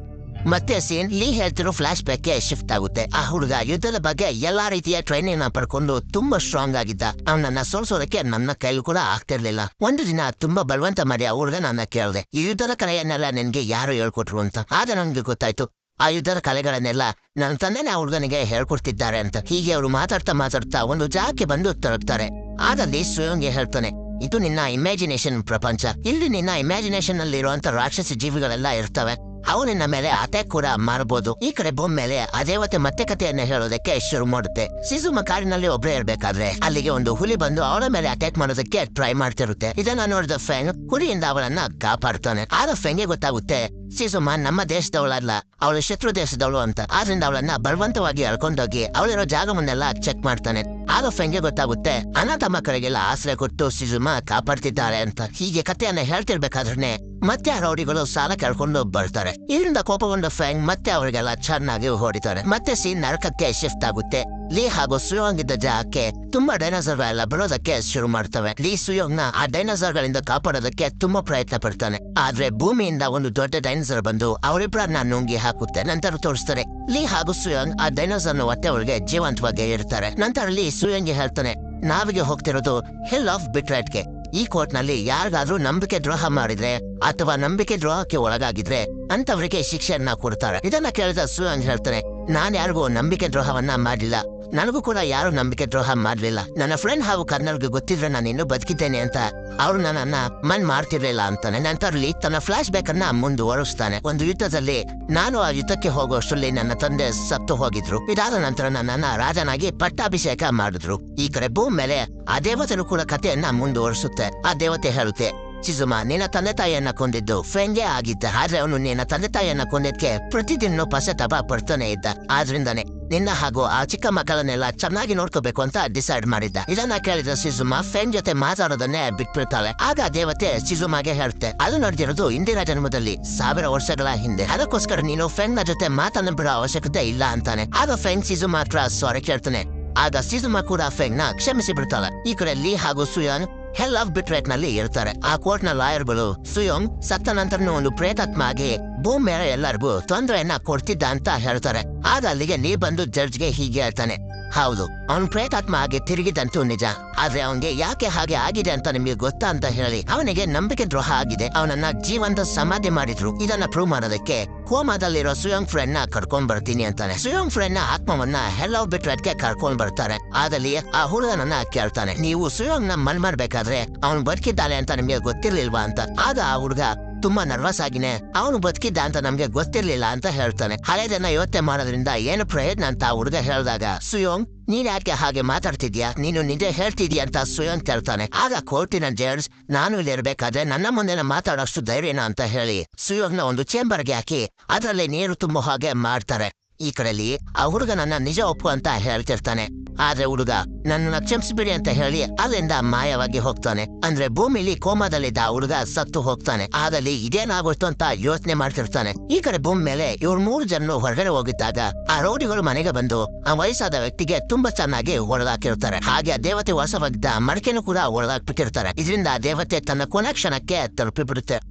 ಮತ್ತೆ ಸೀನ್ ಲೀ ಹೇಳ್ತಿರೋ ಫ್ಲಾಶ್ ಬ್ಯಾಕ್ಗೆ ಶಿಫ್ಟ್ ಆಗುತ್ತೆ. ಆ ಹುಡುಗ ಯುದ್ಧದ ಬಗ್ಗೆ ಎಲ್ಲಾ ರೀತಿಯ ಟ್ರೈನಿಂಗ್ ನ ಪಡ್ಕೊಂಡು ತುಂಬಾ ಸ್ಟ್ರಾಂಗ್ ಆಗಿದ್ದ. ಅವನನ್ನ ಸೋಲ್ಸೋದಕ್ಕೆ ನನ್ನ ಕೈಲೂ ಕೂಡ ಆಗ್ತಿರ್ಲಿಲ್ಲ. ಒಂದು ದಿನ ತುಂಬಾ ಬಲವಂತ ಮಾಡಿ ಆ ಹುಡುಗ ನನ್ನ ಕೇಳಿದೆ, ಈ ಯುದ್ಧದ ಕಲೆಯನ್ನೆಲ್ಲ ನಿನ್ಗೆ ಯಾರು ಹೇಳ್ಕೊಟ್ರು ಅಂತ. ಆಗ ನನ್ಗೆ ಗೊತ್ತಾಯ್ತು, ಆ ಯುದ್ಧದ ಕಲೆಗಳನ್ನೆಲ್ಲ ನನ್ನ ತಂದೆನೇ ಆ ಹುಡುಗನಿಗೆ ಹೇಳ್ಕೊಡ್ತಿದ್ದಾರೆ ಅಂತ. ಹೀಗೆ ಅವರು ಮಾತಾಡ್ತಾ ಒಂದು ಜಾಗಕ್ಕೆ ಬಂದು ತಲುಪ್ತಾರೆ. ಆದಲ್ಲಿ ಸುಯೋಂಗೆ ಹೇಳ್ತಾನೆ, ಇದು ನಿನ್ನ ಇಮ್ಯಾಜಿನೇಷನ್ ಪ್ರಪಂಚ. ಇಲ್ಲಿ ನಿನ್ನ ಇಮ್ಯಾಜಿನೇಷನ್ ಅಲ್ಲಿ ಇರುವಂತ ರಾಕ್ಷಸ ಜೀವಿಗಳೆಲ್ಲ ಇರ್ತವೆ, ಅವು ನಿನ್ನ ಮೇಲೆ ಅಟ್ಯಾಕ್ ಕೂಡ ಮಾಡಬಹುದು. ಈ ಕಡೆ ಭೂಮಿ ಮೇಲೆ ಆ ದೇವತೆ ಮತ್ತೆ ಕಥೆಯನ್ನ ಹೇಳೋದಕ್ಕೆ ಶುರು ಮಾಡುತ್ತೆ. ಸಿಜುಮಾ ಕಾರಿನಲ್ಲಿ ಒಬ್ಬರೇ ಇರ್ಬೇಕಾದ್ರೆ ಅಲ್ಲಿಗೆ ಒಂದು ಹುಲಿ ಬಂದು ಅವಳ ಮೇಲೆ ಅಟ್ಯಾಕ್ ಮಾಡೋದಕ್ಕೆ ಟ್ರೈ ಮಾಡ್ತಿರುತ್ತೆ. ಇದನ್ನ ನೋಡಿದ ಫೆಂಗ್ ಹುಲಿಯಿಂದ ಅವಳನ್ನ ಕಾಪಾಡ್ತಾನೆ. ಆಗ ಫೆಂಗೆ ಗೊತ್ತಾಗುತ್ತೆ ಸಿಜುಮಾ ನಮ್ಮ ದೇಶದವಳಲ್ಲ, ಅವಳು ಶತ್ರು ದೇಶದವಳು ಅಂತ. ಆದ್ರಿಂದ ಅವಳನ್ನ ಬಲವಂತವಾಗಿ ಎಳ್ಕೊಂಡೋಗಿ ಅವಳಿರೋ ಜಾಗವನ್ನೆಲ್ಲ ಚೆಕ್ ಮಾಡ್ತಾನೆ. ಆಗ ಫೆಂಗೆ ಗೊತ್ತಾಗುತ್ತೆ ಅನಾಥ ಮಕ್ಕಳಿಗೆಲ್ಲ ಆಶ್ರಯ ಕೊಟ್ಟು ಸಿಜುಮಾ ಕಾಪಾಡ್ತಿದ್ದಾಳೆ ಅಂತ. ಹೀಗೆ ಕಥೆಯನ್ನ ಹೇಳ್ತಿರ್ಬೇಕಾದ್ರೆ ಮತ್ತೆ ಆ ರೌಡಿಗಳು ಸಾಲ ಕೇಳ್ಕೊಂಡು ಬರ್ತಾರೆ. ಇದರಿಂದ ಕೋಪಗೊಂಡ ಫೆಂಗ್ ಮತ್ತೆ ಅವರಿಗೆಲ್ಲ ಚೆನ್ನಾಗಿ ಹೊಡಿತಾರೆ. ಮತ್ತೆ ಸೀನ್ ನರಕಕ್ಕೆ ಶಿಫ್ಟ್ ಆಗುತ್ತೆ. ಲೀ ಹಾಗೂ ಸುಯೋಂಗ್ ಇದ್ದ ಜಾಗಕ್ಕೆ ತುಂಬಾ ಡೈನೋಸರ್ ಎಲ್ಲ ಬರೋದಕ್ಕೆ ಶುರು ಮಾಡ್ತವೆ. ಲೀ ಸುಯೋಂಗ್ ನ ಆ ಡೈನೋಸರ್ ಗಳಿಂದ ಕಾಪಾಡೋದಕ್ಕೆ ತುಂಬಾ ಪ್ರಯತ್ನ ಪಡ್ತಾನೆ. ಆದ್ರೆ ಭೂಮಿಯಿಂದ ಒಂದು ದೊಡ್ಡ ಡೈನೋಸರ್ ಬಂದು ಅವರಿಬ್ಬರನ್ನ ನುಂಗಿ ಹಾಕುತ್ತೆ. ನಂತರ ತೋರಿಸ್ತಾರೆ ಲೀ ಹಾಗೂ ಸುಯೋಂಗ್ ಆ ಡೈನೋಸರ್ ನ ಹೊಟ್ಟೆ ಒಳಗೆ ಜೀವಂತವಾಗಿ ಇರ್ತಾರೆ. ನಂತರ ಲೀ ಸುಯೋಂಗ್ ಹೇಳ್ತಾನೆ, ನಾವಿಗೆ ಹೋಗ್ತಿರೋದು ಹಿಲ್ ಆಫ್ ಬಿಟ್ರೇಟ್ಗೆ. ಈ ಕೋರ್ಟ್ ನಲ್ಲಿ ಯಾರಿಗಾದ್ರೂ ನಂಬಿಕೆ ದ್ರೋಹ ಮಾಡಿದ್ರೆ ಅಥವಾ ನಂಬಿಕೆ ದ್ರೋಹಕ್ಕೆ ಒಳಗಾಗಿದ್ರೆ ಅಂತವರಿಗೆ ಶಿಕ್ಷೆಯನ್ನ ಕೊಡ್ತಾರೆ. ಇದನ್ನ ಕೇಳಿದ ಸುಯೋಂಗ್ ಹೇಳ್ತಾನೆ, ನಾನ್ ಯಾರಿಗೂ ನಂಬಿಕೆ ದ್ರೋಹವನ್ನ ಮಾಡಿಲ್ಲ. ನನಗೂ ಕೂಡ ಯಾರು ನಂಬಿಕೆ ದ್ರೋಹ ಮಾಡ್ಲಿಲ್ಲ. ನನ್ನ ಫ್ರೆಂಡ್ ಹಾಗೂ ಕರ್ನಲ್ಗೆ ಗೊತ್ತಿದ್ರೆ ನಾನು ಇನ್ನೂ ಬದುಕಿದ್ದೇನೆ ಅಂತ ಅವ್ರು ನನ್ನನ್ನ ಮಾಡ್ತಿರ್ಲಿಲ್ಲ ಅಂತಾನೆ. ನಂತರಲಿ ತನ್ನ ಫ್ಲಾಶ್ ಬ್ಯಾಕ್ ಅನ್ನ ಮುಂದುವರಿಸ್ತಾನೆ. ಒಂದು ಯುದ್ಧದಲ್ಲಿ ನಾನು ಆ ಯುದ್ಧಕ್ಕೆ ಹೋಗುವಷ್ಟರಲ್ಲಿ ನನ್ನ ತಂದೆ ಸತ್ತು ಹೋಗಿದ್ರು. ಇದಾದ ನಂತರ ನನ್ನನ್ನ ರಾಜನಾಗಿ ಪಟ್ಟಾಭಿಷೇಕ ಮಾಡಿದ್ರು. ಈ ಕಡೆ ಭೂಮಿ ಮೇಲೆ ಆ ದೇವತೆನು ಕೂಡ ಕಥೆಯನ್ನ ಮುಂದುವರಿಸುತ್ತೆ. ಆ ದೇವತೆ ಹೇಳುತ್ತೆ, ಚಿಜುಮಾ ನಿನ್ನ ತಂದೆ ತಾಯಿಯನ್ನ ಕೊಂದಿದ್ದು ಫೆಂಗೆ ಆಗಿದ್ದ. ಆದ್ರೆ ಅವನು ನಿನ್ನ ತಂದೆ ತಾಯಿಯನ್ನ ಕೊಂದಿದ್ಕೆ ಪ್ರತಿದಿನ ಪಶ್ಚಾತ್ತಾಪ ಪಡ್ತಾನೆ ಇದ್ದ. ಆದ್ರಿಂದಾನೆ ನಿನ್ನ ಹಾಗೂ ಆ ಚಿಕ್ಕ ಮಕ್ಕಳನ್ನೆಲ್ಲ ಚೆನ್ನಾಗಿ ನೋಡ್ಕೋಬೇಕು ಅಂತ ಡಿಸೈಡ್ ಮಾಡಿದ್ದ. ಇದನ್ನ ಕೇಳಿದ ಸಿಜುಮಾ ಫೆಂಗ್ ಜೊತೆ ಮಾತಾಡೋದನ್ನೇ ಬಿಟ್ಬಿಡ್ತಾಳೆ. ಆಗ ದೇವತೆ ಸಿಜುಮಾಗೆ ಹೇಳುತ್ತೆ, ಅದು ನಡೆದಿರೋದು ಇಂದಿನ ಜನ್ಮದಲ್ಲಿ 1000 ವರ್ಷಗಳ ಹಿಂದೆ. ಅದಕ್ಕೋಸ್ಕರ ನೀನು ಫೆಂಗ್ ನ ಜೊತೆ ಮಾತನ್ನ ಬಿಡೋ ಅವಶ್ಯಕತೆ ಇಲ್ಲ ಅಂತಾನೆ. ಆಗ ಫೆಂಗ್ ಸಿಜುಮಾ ಹತ್ರ ಸಾರಿ ಕೇಳ್ತಾನೆ. ಆಗ ಸಿಜುಮಾ ಕೂಡ ಫೆಂಗ್ ನ ಕ್ಷಮಿಸಿ ಬಿಡ್ತಾಳೆ. ಈ ಕಡೆ ಲೀ ಹಾಗೂ ಸುಯಾನ್ ಹೆಲ್ ಆಫ್ ಬಿಟ್ರೇಟ್ ನಲ್ಲಿ ಇರ್ತಾರೆ. ಆ ಕೋರ್ಟ್ ನ ಲಾಯರ್ಗಳು ಸುಯೋಂಗ್ ಸತ್ತ ನಂತರ ಒಂದು ಪ್ರೇತಾತ್ಮ ಆಗಿ ಭೂಮಿ ಮೇಲೆ ಎಲ್ಲರಿಗೂ ತೊಂದರೆಯನ್ನ ಕೊಡ್ತಿದ್ದ ಅಂತ ಹೇಳ್ತಾರೆ. ಆಗ ಅಲ್ಲಿಗೆ ಲೀ ಬಂದು ಜಡ್ಜ್ಗೆ ಹೀಗೆ ಹೇಳ್ತಾನೆ, ಹೌದು ಅವನು ಪ್ರೇತಾತ್ಮ ಆಗಿ ತಿರುಗಿದಂತೂ ನಿಜ. ಆದ್ರೆ ಅವನಿಗೆ ಯಾಕೆ ಹಾಗೆ ಆಗಿದೆ ಅಂತ ನಿಮಗೆ ಗೊತ್ತಾ ಅಂತ ಹೇಳಿ ಅವನಿಗೆ ನಂಬಿಕೆ ದ್ರೋಹ ಆಗಿದೆ. ಅವನನ್ನ ಜೀವಂತ ಸಮಾಧಿ ಮಾಡಿದ್ರು. ಇದನ್ನ ಪ್ರೂವ್ ಮಾಡೋದಕ್ಕೆ ಕೋಮಾದಲ್ಲಿರೋ ಸುಯೋಂಗ್ ಫ್ರೆಂಡ್ ನ ಕರ್ಕೊಂಡ್ ಬರ್ತೀನಿ ಅಂತಾನೆ. ಸುಯೋಂಗ್ ಫ್ರೆಂಡ್ ನ ಆತ್ಮವನ್ನ ಹೆಲ್ ಆಫ್ ಬಿಟ್ರೇಟ್ಗೆ ಕರ್ಕೊಂಡ್ ಬರ್ತಾರೆ. ಆದಲ್ಲಿ ಆ ಹುಡುಗನನ್ನ ಕೇಳ್ತಾನೆ, ನೀವು ಸುಯೋಂಗ್ ನ ಮಾಡ್ಬೇಕಾದ್ರೆ ಅವನು ಬದುಕಿದ್ದಾನೆ ಅಂತ ನಿಮಗೆ ಗೊತ್ತಿರ್ಲಿಲ್ವಾ ಅಂತ. ಆಗ ಆ ಹುಡುಗ ತುಂಬಾ ನರ್ವಸ್ ಆಗಿನೇ ಅವನು ಬದುಕಿದ್ದ ಅಂತ ನಮ್ಗೆ ಗೊತ್ತಿರ್ಲಿಲ್ಲ ಅಂತ ಹೇಳ್ತಾನೆ. ಹಳೆದನ್ನ ಯೋಚನೆ ಮಾಡೋದ್ರಿಂದ ಏನು ಪ್ರಯೋಜನ ಅಂತ ಹುಡುಗ ಹೇಳಿದಾಗ ಸುಯೋಂಗ್, ನೀನ್ ಯಾಕೆ ಹಾಗೆ ಮಾತಾಡ್ತಿದ್ಯಾ, ನೀನು ನಿಜ ಹೇಳ್ತಿದ್ಯಾ ಅಂತ ಸುಯೋಂಗ್ ಕೇಳ್ತಾನೆ. ಆಗ ಕೋರ್ಟಿನ ಜಡ್ಜ್, ನಾನು ಇಲ್ಲಿ ಇರ್ಬೇಕಾದ್ರೆ ನನ್ನ ಮುಂದೆ ಮಾತಾಡೋಷ್ಟು ಧೈರ್ಯನ ಅಂತ ಹೇಳಿ ಸುಯೋಂಗ್ ನ ಒಂದು ಚೇಂಬರ್ಗೆ ಹಾಕಿ ಅದರಲ್ಲಿ ನೀರು ತುಂಬೋ ಹಾಗೆ ಮಾಡ್ತಾರೆ. ಈ ಕಡೆಯಲ್ಲಿ ಆ ಹುಡುಗ ನನ್ನ ನಿಜ ಒಪ್ಪು ಅಂತ ಹೇಳ್ತಿರ್ತಾನೆ. ಆದ್ರೆ ಹುಡುಗ ನನ್ನನ್ನ ಕ್ಷಮಿಸ್ಬಿಡಿ ಅಂತ ಹೇಳಿ ಅಲ್ಲಿಂದ ಮಾಯವಾಗಿ ಹೋಗ್ತಾನೆ. ಅಂದ್ರೆ ಭೂಮಿಲಿ ಕೋಮಾದಲ್ಲಿದ್ದ ಹುಡುಗ ಸತ್ತು ಹೋಗ್ತಾನೆ. ಆದಲ್ಲಿ ಇದೇನಾಗೋಯ್ತು ಅಂತ ಯೋಚನೆ ಮಾಡ್ತಿರ್ತಾನೆ. ಈ ಕಡೆ ಭೂಮಿ ಮೇಲೆ ಇವ್ರು 3 ಜನ ಹೊರಗಡೆ ಹೋಗಿದ್ದಾಗ ಆ ರೌಡಿಗಳು ಮನೆಗೆ ಬಂದು ಆ ವಯಸ್ಸಾದ ವ್ಯಕ್ತಿಗೆ ತುಂಬಾ ಚೆನ್ನಾಗಿ ಹೊಡೆದಾಕಿರ್ತಾರೆ. ಹಾಗೆ ಆ ದೇವತೆ ವಾಸವಾಗಿದ್ದ ಮಡಕೆನೂ ಕೂಡ ಹೊಡೆದಾಕ್ಬಿಟ್ಟಿರ್ತಾರೆ. ಇದರಿಂದ ಆ ದೇವತೆ ತನ್ನ ಕೊನೆ ಕ್ಷಣಕ್ಕೆ ತಲುಪಿಬಿಡುತ್ತೆ.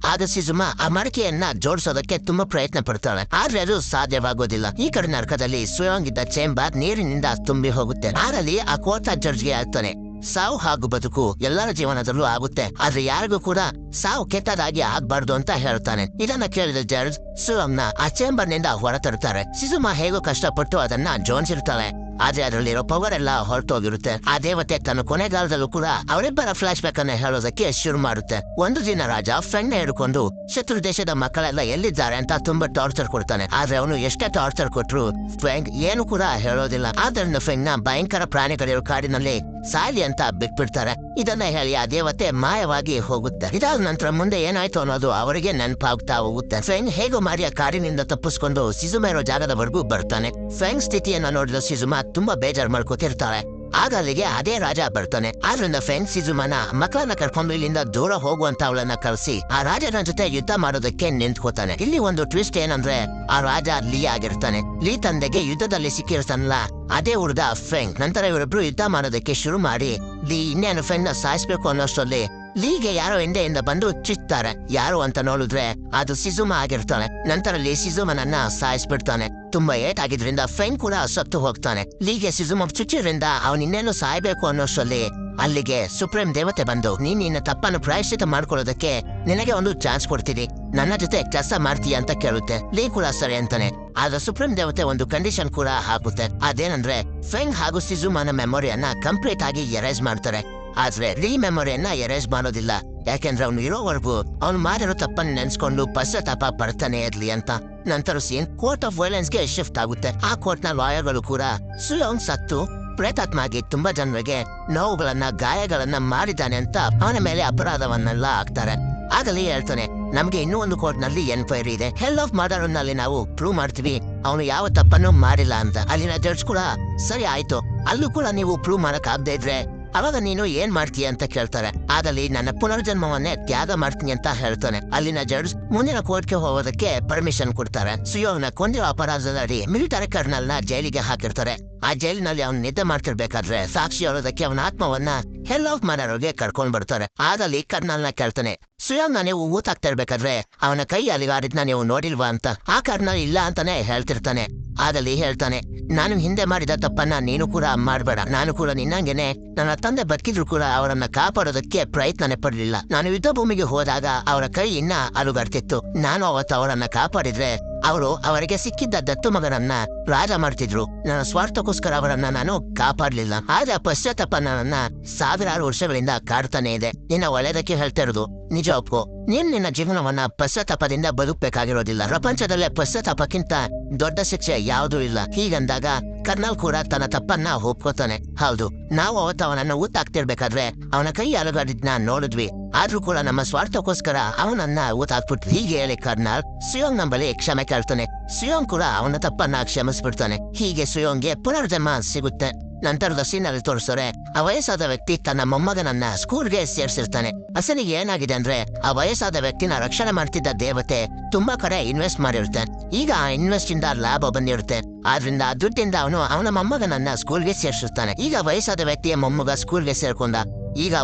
ಆಗ ಸಿಜುಮಾ ಆ ಮಡಕೆಯನ್ನ ಜೋಡಿಸೋದಕ್ಕೆ ತುಂಬಾ ಪ್ರಯತ್ನ ಪಡ್ತಾಳೆ. ಆದ್ರೆ ಅದು ಸಾಧ್ಯವಾಗೋದಿಲ್ಲ. ಈ ಕಡೆ ನರಕದಲ್ಲಿ ಸುಯೋಂಗ್ ಇದ್ದ ಚೇಂಬರ್ ನೀರಿನಿಂದ ತುಂಬಿ ಹೋಗುತ್ತೆ. ಅದರಲ್ಲಿ ಆ ಕೋರ್ಟ್ ಜಡ್ಜ್ಗೆ ಹೇಳ್ತಾನೆ, ಸಾವು ಹಾಗೂ ಬದುಕು ಎಲ್ಲರ ಜೀವನದಲ್ಲೂ ಆಗುತ್ತೆ, ಆದ್ರೆ ಯಾರಿಗೂ ಕೂಡ ಸಾವು ಕೆಟ್ಟದಾಗಿ ಆಗ್ಬಾರ್ದು ಅಂತ ಹೇಳ್ತಾನೆ. ಇದನ್ನ ಕೇಳಿದ ಜಡ್ಜ್ ಸುಯೋಂಗ್ ನ ಆ ಚೇಂಬರ್ ನಿಂದ ಹೊರತರುತ್ತಾರೆ. ಸಿಜುಮಾ ಹೇಗೋ ಕಷ್ಟಪಟ್ಟು ಅದನ್ನ ಜೋಡಿಸಿರ್ತಾಳೆ. ಆದ್ರೆ ಅದರಲ್ಲಿರೋ ಪವರ್ ಎಲ್ಲ ಹೊರಟೋಗಿರುತ್ತೆ. ಆ ದೇವತೆ ತನ್ನ ಕೊನೆಗಾಲದಲ್ಲೂ ಕೂಡ ಅವರಿಬ್ಬರ ಫ್ಲಾಶ್ ಬ್ಯಾಕ್ ಅನ್ನ ಹೇಳೋದಕ್ಕೆ ಶುರು ಮಾಡುತ್ತೆ. ಒಂದು ದಿನ ರಾಜ ಫ್ರೆಂಡ್ ನ ಹಿಡ್ಕೊಂಡು ಶತ್ರು ದೇಶದ ಮಕ್ಕಳೆಲ್ಲ ಎಲ್ಲಿದ್ದಾರೆ ಅಂತ ತುಂಬಾ ಟಾರ್ಚರ್ ಕೊಡ್ತಾನೆ. ಆದ್ರೆ ಅವನು ಎಷ್ಟೇ ಟಾರ್ಚರ್ ಕೊಟ್ರು ಫ್ರೆಂಡ್ ಏನು ಕೂಡ ಹೇಳೋದಿಲ್ಲ. ಆದ್ದರಿಂದ ಫ್ರೆಂಡ್ ನ ಭಯಂಕರ ಪ್ರಾಣಿಗಳಿರೋ ಕಾಡಿನಲ್ಲಿ ಸಾಯ್ಲಿ ಅಂತ ಬಿಟ್ಬಿಡ್ತಾರೆ. ಇದನ್ನ ಹೇಳಿ ಆ ದೇವತೆ ಮಾಯವಾಗಿ ಹೋಗುತ್ತೆ. ಇದಾದ ನಂತರ ಮುಂದೆ ಏನಾಯ್ತು ಅನ್ನೋದು ಅವರಿಗೆ ನೆನಪಾಗ್ತಾ ಹೋಗುತ್ತೆ. ಫ್ರೆಂಡ್ ಹೇಗೋ ಮಾಡಿ ಆ ಕಾಡಿನಿಂದ ತಪ್ಪಿಸ್ಕೊಂಡು ಸಿಜುಮಾ ಇರೋ ಜಾಗದವರೆಗೂ ಬರ್ತಾನೆ. ಫ್ರೆಂಡ್ ಸ್ಥಿತಿಯನ್ನ ನೋಡಿದ ಸಿಜುಮಾ ತುಂಬಾ ಬೇಜಾರ್ ಮಾಡ್ಕೋತಿರ್ತಾಳೆ. ಆಗ ಅಲ್ಲಿಗೆ ಅದೇ ರಾಜ ಬರ್ತಾನೆ. ಆದ್ರಿಂದ ಫ್ರೆಂಡ್ ಸಿಜುಮಾನ ಮಕ್ಕಳನ್ನ ಕರ್ಕೊಂಡು ಇಲ್ಲಿಂದ ದೂರ ಹೋಗುವಂತ ಅವಳನ್ನ ಕಳಿಸಿ ಆ ರಾಜನ ಜೊತೆ ಯುದ್ಧ ಮಾಡೋದಕ್ಕೆ ನಿಂತ್ಕೋತಾನೆ. ಇಲ್ಲಿ ಒಂದು ಟ್ವಿಸ್ಟ್ ಏನಂದ್ರೆ ಆ ರಾಜ ಲೀ ಆಗಿರ್ತಾನೆ. ಲೀ ತಂದೆಗೆ ಯುದ್ಧದಲ್ಲಿ ಸಿಕ್ಕಿರ್ತಾನಲ್ಲ ಅದೇ ಹುಡುಗ ಫ್ರೆಂಡ್. ನಂತರ ಇವರಿಬ್ರು ಯುದ್ಧ ಮಾಡೋದಕ್ಕೆ ಶುರು ಮಾಡಿ ಲೀ ಇನ್ನೇನು ಫ್ರೆಂಡ್ ನ ಸಾಯಿಸ್ಬೇಕು ಅನ್ನೋಷ್ಟರಲ್ಲಿ ಲೀಗೆ ಯಾರೋ ಹಿಂದೆಯಿಂದ ಬಂದು ಚುಚ್ತಾರೆ. ಯಾರು ಅಂತ ನೋಡಿದ್ರೆ ಅದು ಸಿಜುಮಾ ಆಗಿರ್ತಾನೆ. ನಂತರ ಲೀ ಸಿಜುಮನನ್ನ ಸಾಯಿಸ್ಬಿಡ್ತಾನೆ. ತುಂಬಾ ಏಟ್ ಆಗಿದ್ರಿಂದ ಫ್ರೆಂಡ್ ಕೂಡ ಸತ್ತು ಹೋಗ್ತಾನೆ. ಲೀಗೆ ಸಿಜುಮಾ ಚುಚ್ಚಿದ್ರಿಂದ ಅವನ್ ಇನ್ನೇನು ಸಾಯ್ಬೇಕು ಅನ್ನೋಷ್ಟರಲ್ಲಿ ಅಲ್ಲಿಗೆ ಸುಪ್ರೀಂ ದೇವತೆ ಬಂದು ನೀನ್ ನಿನ್ನ ತಪ್ಪನ್ನು ಪ್ರಾಯಶ್ಚಿತ ಮಾಡ್ಕೊಳ್ಳೋದಕ್ಕೆ ನಿನಗೆ ಒಂದು ಚಾನ್ಸ್ ಕೊಡ್ತೀನಿ, ನನ್ನ ಜೊತೆ ಕೆಲಸ ಮಾಡ್ತೀಯ ಅಂತ ಕೇಳುತ್ತೆ. ಲೀ ಕೂಡ ಸರಿ ಅಂತಾನೆ. ಆದ್ರೆ ಸುಪ್ರೀಂ ದೇವತೆ ಒಂದು ಕಂಡೀಷನ್ ಕೂಡ ಹಾಕುತ್ತೆ. ಅದೇನಂದ್ರೆ ಫ್ರೆಂಡ್ ಹಾಗೂ ಸಿಜುಮಾನ ಮೆಮೊರಿಯನ್ನ ಕಂಪ್ಲೀಟ್ ಆಗಿ ಎರೇಸ್ ಮಾಡ್ತಾರೆ. ಆದ್ರೆ ಲೀ ಮೆಮೊರಿಯನ್ನ ಎರೇಸ್ ಮಾಡೋದಿಲ್ಲ. ಯಾಕೆಂದ್ರೆ ಅವ್ನು ಇರೋವರೆಗೂ ಅವ್ನು ಮಾಡಿರೋ ತಪ್ಪನ್ನು ನೆನ್ಸ್ಕೊಂಡು ಪಶ್ಚಾತ್ತಾಪ ಪಡ್ತಾನೆ ಇರ್ಲಿ ಅಂತ. ನಂತರ ಸೀನ್ ಕೋರ್ಟ್ ಆಫ್ ವೈಲೆನ್ಸ್ ಗೆ ಶಿಫ್ಟ್ ಆಗುತ್ತೆ. ಆ ಕೋರ್ಟ್ ನ ಲಾಯರ್ಗಳು ಕೂಡ ಸುಯೋಂಗ್ ಸತ್ತು ಪ್ರೇತಾತ್ಮ ಆಗಿ ತುಂಬಾ ಜನರಿಗೆ ನೋವುಗಳನ್ನ ಗಾಯಗಳನ್ನ ಮಾಡಿದ್ದಾನೆ ಅಂತ ಅವನ ಮೇಲೆ ಅಪರಾಧವನ್ನೆಲ್ಲ ಹಾಕ್ತಾರೆ. ಆಗಲೇ ಹೇಳ್ತಾನೆ, ನಮ್ಗೆ ಇನ್ನೂ ಒಂದು ಕೋರ್ಟ್ ನಲ್ಲಿ ಎನ್ಕ್ವೈರಿ ಇದೆ. ಹೆಲ್ ಆಫ್ ಮರ್ಡರ್ ನಲ್ಲಿ ನಾವು ಪ್ರೂವ್ ಮಾಡ್ತೀವಿ ಅವನು ಯಾವ ತಪ್ಪನ್ನು ಮಾಡಿಲ್ಲ ಅಂತ. ಅಲ್ಲಿನ ಜಡ್ಜ್ ಕೂಡ ಸರಿ ಆಯ್ತು, ಅಲ್ಲೂ ಕೂಡ ನೀವು ಪ್ರೂವ್ ಮಾಡಕ್ ಆಗದೆ ಇದ್ರೆ ಅವಾಗ ನೀನು ಏನ್ ಮಾಡ್ತೀಯ ಅಂತ ಕೇಳ್ತಾರೆ. ಆದಲ್ಲಿ ನನ್ನ ಪುನರ್ಜನ್ಮವನ್ನೇ ತ್ಯಾಗ ಮಾಡ್ತೀನಿ ಅಂತ ಹೇಳ್ತಾನೆ. ಅಲ್ಲಿನ ಜಡ್ಜ್ ಮುಂದಿನ ಕೋರ್ಟ್ಗೆ ಹೋಗೋದಕ್ಕೆ ಪರ್ಮಿಷನ್ ಕೊಡ್ತಾರೆ. ಸುಯೋಗ್ನ ಕೊಂದಿರೋ ಅಪರಾಧದಡಿ ಮಿಲಿಟರಿ ಕರ್ನಲ್ ನ ಜೈಲಿಗೆ ಹಾಕಿರ್ತಾರೆ. ಆ ಜೈಲಿನಲ್ಲಿ ಅವ್ನು ನಿದ್ದೆ ಮಾಡ್ತಿರ್ಬೇಕಾದ್ರೆ ಸಾಕ್ಷಿ ಹೇಳೋದಕ್ಕೆ ಅವನ ಆತ್ಮವನ್ನ ಹೆಲ್ ಆಫ್ ಮನರೋಗೆ ಕರ್ಕೊಂಡ್ ಬರ್ತಾರೆ. ಆದಲ್ಲಿ ಕರ್ನಲ್ ನ ಕೇಳ್ತಾನೆ, ಸುಯೋಗ್ನ ನೀವು ಊಟ ಆಗ್ತಾ ಇರ್ಬೇಕಾದ್ರೆ ಅವನ ಕೈ ಅಲಿಗಾರಿದ್ನ ನೀವು ನೋಡಿಲ್ವಾ ಅಂತ. ಆ ಕರ್ನಲ್ ಇಲ್ಲ ಅಂತಾನೆ ಹೇಳ್ತಿರ್ತಾನೆ. ಆದಲ್ಲಿ ಹೇಳ್ತಾನೆ, ನಾನು ಹಿಂದೆ ಮಾಡಿದ ತಪ್ಪನ್ನ ನೀನು ಕೂಡ ಮಾಡ್ಬೇಡ. ನಾನು ಕೂಡ ನಿನ್ನಂಗೆನೆ ನನ್ನ ತಂದೆ ಬದುಕಿದ್ರು ಕೂಡ ಅವರನ್ನ ಕಾಪಾಡೋದಕ್ಕೆ ಪ್ರಯತ್ನನೇ ಪಡಲಿಲ್ಲ. ನಾನು ಯುದ್ಧ ಭೂಮಿಗೆ ಹೋದಾಗ ಅವರ ಕೈ ಇನ್ನ ಅಲುಗಾಡ್ತಿತ್ತು. ನಾನು ಅವತ್ತು ಅವರನ್ನ ಕಾಪಾಡಿದ್ರೆ ಅವರು ಅವರಿಗೆ ಸಿಕ್ಕಿದ್ದ ದತ್ತು ಮಗನನ್ನ ರಾಜ ಮಾಡ್ತಿದ್ರು. ನನ್ನ ಸ್ವಾರ್ಥಕ್ಕೋಸ್ಕರ ಅವರನ್ನ ನಾನು ಕಾಪಾಡ್ಲಿಲ್ಲ. ಆದ್ರೆ ಪಶ್ಚಾತ್ತಾಪ ನನ್ನನ್ನ ಸಾವಿರಾರು ವರ್ಷಗಳಿಂದ ಕಾಡ್ತಾನೆ ಇದೆ. ನಿನ್ನ ಒಳ್ಳೆದಕ್ಕೆ ಹೇಳ್ತಾ ಇರೋದು ನಿಜ ಒಪ್ಕೋ. ನೀನ್ ನಿನ್ನ ಜೀವನವನ್ನ ಪಶ್ಚಾತ್ತಾಪದಿಂದ ಬದುಕ್ಬೇಕಾಗಿರೋದಿಲ್ಲ. ಪ್ರಪಂಚದಲ್ಲೇ ಪಶ್ಚಾತ್ತಾಪಕ್ಕಿಂತ ದೊಡ್ಡ ಶಿಕ್ಷೆ ಯಾವುದೂ ಇಲ್ಲ. ಹೀಗಂದಾಗ ಕರ್ನಲ್ ಕೂಡ ತನ್ನ ತಪ್ಪನ್ನ ಒಪ್ಕೋತಾನೆ. ಹೌದು, ನಾವು ಅವತ್ತು ಅವನನ್ನ ಊತಾಕ್ತಿರ್ಬೇಕಾದ್ರೆ ಅವನ ಕೈ ಅಲುಗಾಡಿದ್ನ ನೋಡಿದ್ವಿ. ಆದ್ರೂ ಕೂಡ ನಮ್ಮ ಸ್ವಾರ್ಥಕ್ಕೋಸ್ಕರ ಅವನನ್ನ ಊತಾಕ್ಬಿಟ್ವಿ. ಹೀಗೆ ಹೇಳಿ ಕರ್ನಲ್ ಸುಯೋಂಗ್ ನಂಬಳಿ ಕ್ಷಮೆ ಕೇಳ್ತಾನೆ. ಸುಯೋಂಗ್ ಕೂಡ ಅವನ ತಪ್ಪನ್ನ ಕ್ಷಮಿಸ್ಬಿಡ್ತಾನೆ. ಹೀಗೆ ಸುಯೋಂಗ್ಗೆ ಪುನರ್ಜನ್ಮ ಸಿಗುತ್ತೆ. ನಂತರದ ಸೀನಲ್ಲಿ ತೋರಿಸ್ತಾರೆ, ಆ ವಯಸ್ಸಾದ ವ್ಯಕ್ತಿ ತನ್ನ ಮೊಮ್ಮಗನನ್ನ ಸ್ಕೂಲ್ಗೆ ಸೇರ್ಸಿರ್ತಾನೆ. ಅಸಲಿಗೆ ಏನಾಗಿದೆ ಅಂದ್ರೆ, ಆ ವಯಸ್ಸಾದ ವ್ಯಕ್ತಿನ ರಕ್ಷಣೆ ಮಾಡ್ತಿದ್ದ ದೇವತೆ ತುಂಬಾ ಕಡೆ ಇನ್ವೆಸ್ಟ್ ಮಾಡಿರುತ್ತೆ. ಈಗ ಆ ಇನ್ವೆಸ್ಟ್ ಇಂದ ಲಾಭ ಬಂದಿರುತ್ತೆ. ಆದ್ರಿಂದ ಆ ದುಡ್ಡಿಂದ ಅವನ ಮೊಮ್ಮಗನನ್ನ ಸ್ಕೂಲ್ಗೆ ಸೇರ್ಸಿರ್ತಾನೆ. ಈಗ ವಯಸ್ಸಾದ ವ್ಯಕ್ತಿಯ ಮೊಮ್ಮಗ ಸ್ಕೂಲ್ಗೆ ಸೇರ್ಕೊಂಡ. ಈಗ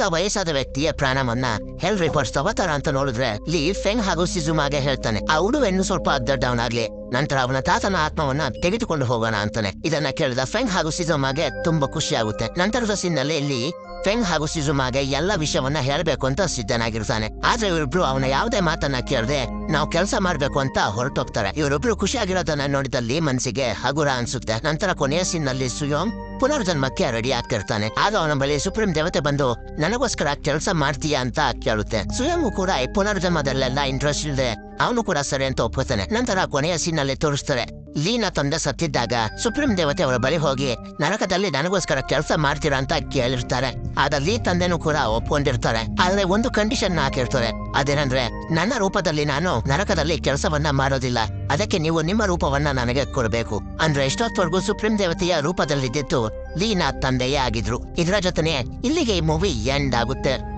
ವಯಸ್ಸಾದ ವ್ಯಕ್ತಿಯ ಪ್ರಾಣವನ್ನ ಹೆಲ್ ರಿಪೋರ್ಟ್ಸ್ ತಗೋತಾರ ಅಂತ ನೋಡಿದ್ರೆ ಲೀ ಫೆಂಗ್ ಹಾಗೂ ಸಿಜುಮಾಗೆ ಹೇಳ್ತಾನೆ, ಆ ಹುಡುಗನ್ನು ಸ್ವಲ್ಪ ದೊಡ್ಡವನಾಗ್ಲಿ, ನಂತರ ಅವನ ತಾತನ ಆತ್ಮವನ್ನ ತೆಗೆದುಕೊಂಡು ಹೋಗೋಣ ಅಂತಾನೆ. ಇದನ್ನ ಕೇಳಿದ ಫೆಂಗ್ ಹಾಗೂ ಸಿಜುಮಾಗೆ ತುಂಬಾ ಖುಷಿ ಆಗುತ್ತೆ. ನಂತರದ ಸೀನ್ನಲ್ಲಿ ಇಲ್ಲಿ ಫೆಂಗ್ ಹಾಗೂ ಸಿಜುಮಾಗೆ ಎಲ್ಲ ವಿಷಯವನ್ನ ಹೇಳಬೇಕು ಅಂತ ಸಿದ್ಧನಾಗಿರ್ತಾನೆ. ಆದ್ರೆ ಇವರಿಬ್ರು ಅವನ ಯಾವುದೇ ಮಾತನ್ನ ಕೇಳದೆ ನಾವು ಕೆಲಸ ಮಾಡ್ಬೇಕು ಅಂತ ಹೊರಟೋಗ್ತಾರೆ. ಇವರೊಬ್ರು ಖುಷಿಯಾಗಿರೋದನ್ನ ನೋಡಿದಲ್ಲಿ ಮನ್ಸಿಗೆ ಹಗುರ ಅನ್ಸುತ್ತೆ. ನಂತರ ಕೊನೆಯ ಸೀನ್ನಲ್ಲಿ ಸುಯೋಂಗ್ ಪುನರ್ಜನ್ಮಕ್ಕೆ ರೆಡಿ ಆಗ್ತಿರ್ತಾನೆ. ಆಗ ಅವನ ಬಳಿ ಸುಪ್ರೀಂ ದೇವತೆ ಬಂದು ನನಗೋಸ್ಕರ ಕೆಲಸ ಮಾಡ್ತೀಯಾ ಅಂತ ಕೇಳುತ್ತೆ. ಸುಯೋಂಗ್ ಕೂಡ ಈ ಪುನರ್ಜನ್ಮದಲ್ಲೆಲ್ಲ ಇಂಟ್ರೆಸ್ಟ್ ಇಲ್ಲದೆ ಅವನು ಕೂಡ ಸರಿ ಅಂತ ಒಪ್ಕೋತಾನೆ. ನಂತರ ಕೊನೆಯ ಸೀನ್ನಲ್ಲಿ ತೋರಿಸ್ತಾರೆ, ಲೀನ ತಂದೆ ಸತ್ತಿದ್ದಾಗ ಸುಪ್ರೀಂ ದೇವತೆ ಅವರ ಬಳಿ ಹೋಗಿ ನರಕದಲ್ಲಿ ನನಗೋಸ್ಕರ ಕೆಲಸ ಮಾಡ್ತೀರಾ ಅಂತ ಕೇಳಿರ್ತಾರೆ. ಆದ್ರೆ ಲೀ ತಂದೆನೂ ಕೂಡ ಒಪ್ಕೊಂಡಿರ್ತಾರೆ. ಆದ್ರೆ ಒಂದು ಕಂಡೀಷನ್ ಹಾಕಿರ್ತಾರೆ. ಅದೇನಂದ್ರೆ, ನನ್ನ ರೂಪದಲ್ಲಿ ನಾನು ನರಕದಲ್ಲಿ ಕೆಲಸವನ್ನ ಮಾಡೋದಿಲ್ಲ. ಅದಕ್ಕೆ ನೀವು ನಿಮ್ಮ ರೂಪವನ್ನ ನನಗೆ ಕೊಡಬೇಕು. ಅಂದ್ರೆ ಎಷ್ಟೊತ್ತವರೆಗೂ ಸುಪ್ರೀಂ ದೇವತೆಯ ರೂಪದಲ್ಲಿದ್ದಿತ್ತು ಲೀನ ತಂದೆಯೇ ಆಗಿದ್ರು. ಇದರ ಜೊತೆನೆ ಇಲ್ಲಿಗೆ ಈ ಮೂವಿ ಎಂಡ್ ಆಗುತ್ತೆ.